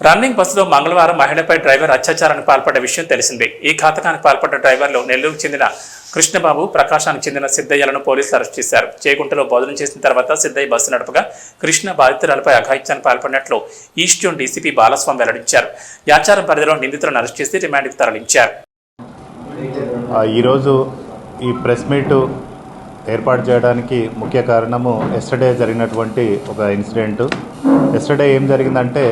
Running బస్సులో మంగళవారం మహిళపై driver అత్యాచారానికి పాల్పడ్డ విషయం తెలిసిందే. ఈ ఘాతకానికి పాల్పడ్డ డ్రైవర్లు నెల్లూరుకు చెందిన కృష్ణబాబు, ప్రకాశానికి చెందిన సిద్ధయ్యలను పోలీసులు అరెస్ట్ చేశారు. చేగుంటలో భోజనం చేసిన తర్వాత సిద్ధయ్య బస్సు నడపగా కృష్ణ బాధితురాలపై అఘాయిత్యానికి పాల్పడినట్లు ఈస్ట్ జోన్ డీసీపీ బాలస్వామి వెల్లడించారు. యాచారం పరిధిలో నిందితులను అరెస్ట్ చేసి రిమాండ్కి తరలించారు. ఈరోజు ఈ ప్రెస్ మీట్ ఏర్పాటు చేయడానికి ముఖ్య కారణము ఎస్టర్డే జరిగినటువంటి ఒక ఇన్సిడెంట్. ఎస్టర్డే ఏం జరిగిందంటే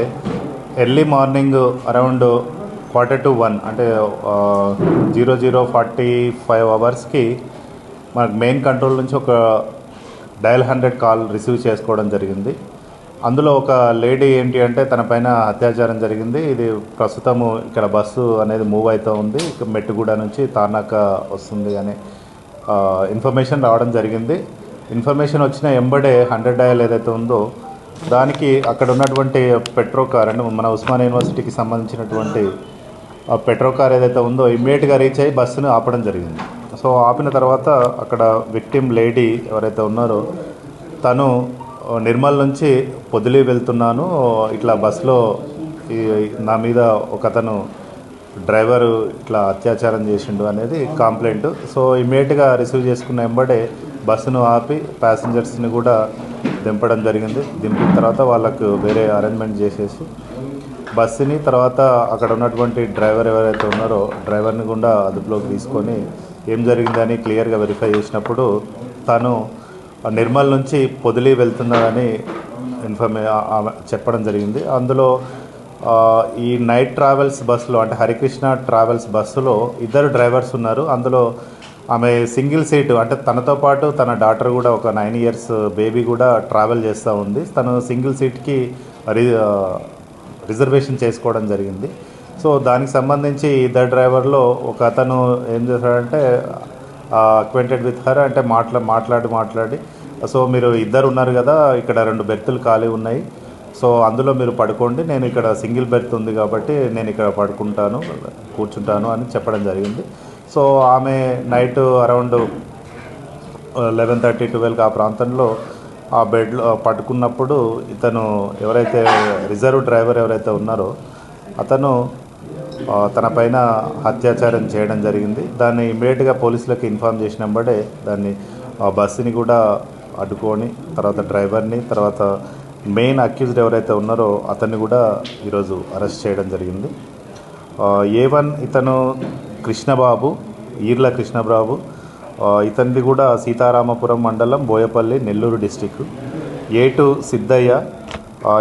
ఎర్లీ మార్నింగ్ అరౌండ్ 1:45 అంటే 00:45 అవర్స్కి మనకు మెయిన్ కంట్రోల్ నుంచి ఒక డయల్ 100 కాల్ రిసీవ్ చేసుకోవడం జరిగింది. అందులో ఒక లేడీ ఏంటి అంటే తన పైన అత్యాచారం జరిగింది. ఇది ప్రస్తుతము ఇక్కడ బస్సు అనేది మూవ్ అవుతూ ఉంది, మెట్టుగూడ నుంచి తార్నాక వస్తుంది అనే ఇన్ఫర్మేషన్ రావడం జరిగింది. ఇన్ఫర్మేషన్ వచ్చిన ఎంబడే 100 డయల్ ఏదైతే ఉందో దానికి అక్కడ ఉన్నటువంటి పెట్రో కార్ అంటే మన ఉస్మానియా యూనివర్సిటీకి సంబంధించినటువంటి పెట్రో కార్ ఏదైతే ఉందో ఇమ్మీడియట్గా రీచ్ అయ్యి బస్సును ఆపడం జరిగింది. సో ఆపిన తర్వాత అక్కడ విక్టిమ్ లేడీ ఎవరైతే ఉన్నారో తను నిర్మల్ నుంచి పొదిలి వెళ్తున్నాను, ఇట్లా బస్సులో నా మీద ఒకతను డ్రైవరు ఇట్లా అత్యాచారం చేసిండు అనేది కంప్లైంట్. సో ఇమ్మీడియట్గా రిసీవ్ చేసుకున్న వెంబడే బస్సును ఆపి ప్యాసింజర్స్ని కూడా దింపడం జరిగింది. దింపిన తర్వాత వాళ్ళకు వేరే అరేంజ్మెంట్ చేసేసి బస్సుని తర్వాత అక్కడ ఉన్నటువంటి డ్రైవర్ ఎవరైతే ఉన్నారో డ్రైవర్ని కూడా అదుపులోకి తీసుకొని ఏం జరిగిందని క్లియర్గా వెరిఫై చేసినప్పుడు తను నిర్మల్ నుంచి పొదిలి వెళ్తున్నాడని చెప్పడం జరిగింది. అందులో ఈ నైట్ ట్రావెల్స్ బస్సులో అంటే హరికృష్ణ ట్రావెల్స్ బస్సులో 2 డ్రైవర్స్ ఉన్నారు. అందులో ఆమె సింగిల్ సీటు అంటే తనతో పాటు తన డాటర్ కూడా ఒక 9 ఇయర్స్ బేబీ కూడా ట్రావెల్ చేస్తూ ఉంది. తను సింగిల్ సీట్కి రిజర్వేషన్ చేసుకోవడం జరిగింది. సో దానికి సంబంధించి 2 డ్రైవర్లో ఒక అతను ఏం చేశాడంటే అక్వెంటెడ్ విత్ హర్ అంటే మాట్లాడి సో మీరు 2 ఉన్నారు కదా, ఇక్కడ 2 బెర్తులు ఖాళీ ఉన్నాయి, సో అందులో మీరు పడుకోండి, నేను ఇక్కడ సింగిల్ బెర్త్ ఉంది కాబట్టి నేను ఇక్కడ కూర్చుంటాను అని చెప్పడం జరిగింది. సో ఆమె నైట్ అరౌండ్ 11:30-12 ఆ ప్రాంతంలో ఆ బెడ్లో పడుకున్నప్పుడు ఇతను ఎవరైతే రిజర్వ్ డ్రైవర్ ఎవరైతే ఉన్నారో అతను తన పైన అత్యాచారం చేయడం జరిగింది. దాన్ని ఇమ్మీడియట్గా పోలీసులకు ఇన్ఫామ్ చేసినప్పుడే దాన్ని బస్సుని కూడా అడ్డుకొని తర్వాత డ్రైవర్ని తర్వాత మెయిన్ అక్యూజ్డ్ ఎవరైతే ఉన్నారో అతన్ని కూడా ఈరోజు అరెస్ట్ చేయడం జరిగింది. A1 ఇతను కృష్ణబాబు, ఈర్ల కృష్ణబాబు, ఇతనిది కూడా సీతారామపురం మండలం, బోయపల్లి, నెల్లూరు డిస్టిక్. A2 సిద్ధయ్య,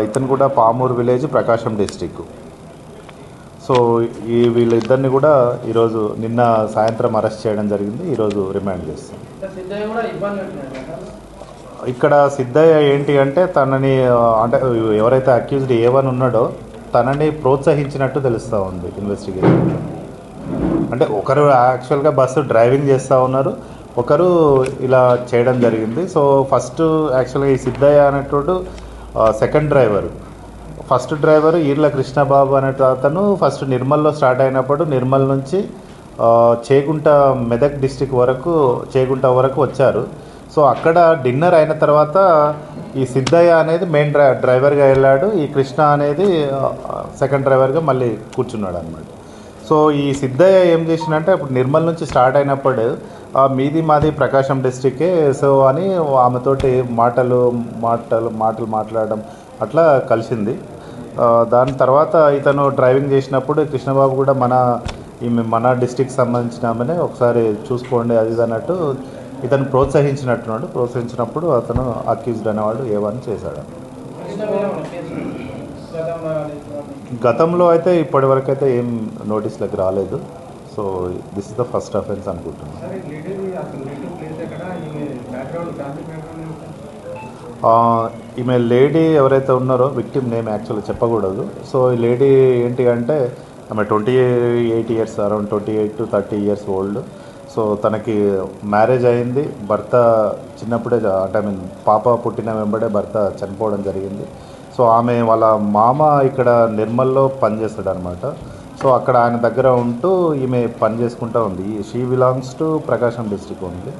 ఇతను కూడా పామూరు విలేజ్, ప్రకాశం డిస్టిక్. సో వీళ్ళిద్దరిని కూడా ఈరోజు నిన్న సాయంత్రం అరెస్ట్ చేయడం జరిగింది. ఈరోజు రిమాండ్ చేస్తాం. ఇక్కడ సిద్ధయ్య ఏంటి అంటే తనని అంటే ఎవరైతే అక్యూజ్డ్ A1 ఉన్నాడో తనని ప్రోత్సహించినట్టు తెలుస్తూ ఉంది ఇన్వెస్టిగేషన్. అంటే ఒకరు యాక్చువల్గా బస్సు డ్రైవింగ్ చేస్తూ ఉన్నారు, ఒకరు ఇలా చేయడం జరిగింది. సో ఫస్ట్ యాక్చువల్గా ఈ సిద్ధయ్య అనేటోడు second driver. First driver Eerla Krishnababu అనే అతను ఫస్ట్ నిర్మల్లో స్టార్ట్ అయినప్పుడు నిర్మల్ నుంచి చేగుంట మెదక్ డిస్టిక్ వరకు చేగుంట వరకు వచ్చారు. సో అక్కడ డిన్నర్ అయిన తర్వాత ఈ సిద్ధయ్య అనేది మెయిన్ డ్రైవర్గా వెళ్ళాడు, ఈ కృష్ణ అనేది సెకండ్ డ్రైవర్గా మళ్ళీ కూర్చున్నాడు అనమాట. సో ఈ సిద్ధయ్య ఏం చేసిందంటే ఇప్పుడు నిర్మల్ నుంచి స్టార్ట్ అయినప్పుడు మాది ప్రకాశం డిస్టిక్కే సో అని ఆమెతోటి మాటలు మాట్లాడడం అట్లా కలిసింది. దాని తర్వాత ఇతను డ్రైవింగ్ చేసినప్పుడు కృష్ణబాబు కూడా మన డిస్టిక్ సంబంధించిన ఆమెనే ఒకసారి చూసుకోండి అది అన్నట్టు ఇతను ప్రోత్సహించినప్పుడు అతను అక్యూజ్డ్ అనేవాడు A1 చేశాడు. గతంలో అయితే ఇప్పటి వరకు అయితే ఏం నోటీసులకు రాలేదు. So this is the first offence అనుకుంటున్నాను. ఈమె లేడీ ఎవరైతే ఉన్నారో విక్టిమ్ నేమ్ యాక్చువల్గా చెప్పకూడదు. సో ఈ లేడీ ఏంటి అంటే ఆమె 28 years around 28 to 30 years old. So తనకి మ్యారేజ్ అయింది, భర్త చిన్నప్పుడే అంటే పాప పుట్టిన వెంబడే భర్త చనిపోవడం జరిగింది. సో ఆమె వాళ్ళ మామ ఇక్కడ నిర్మల్లో పనిచేస్తాడు అనమాట. సో అక్కడ ఆయన దగ్గర ఉంటూ ఈమె పని చేసుకుంటూ ఉంది. She belongs to Prakasam district only.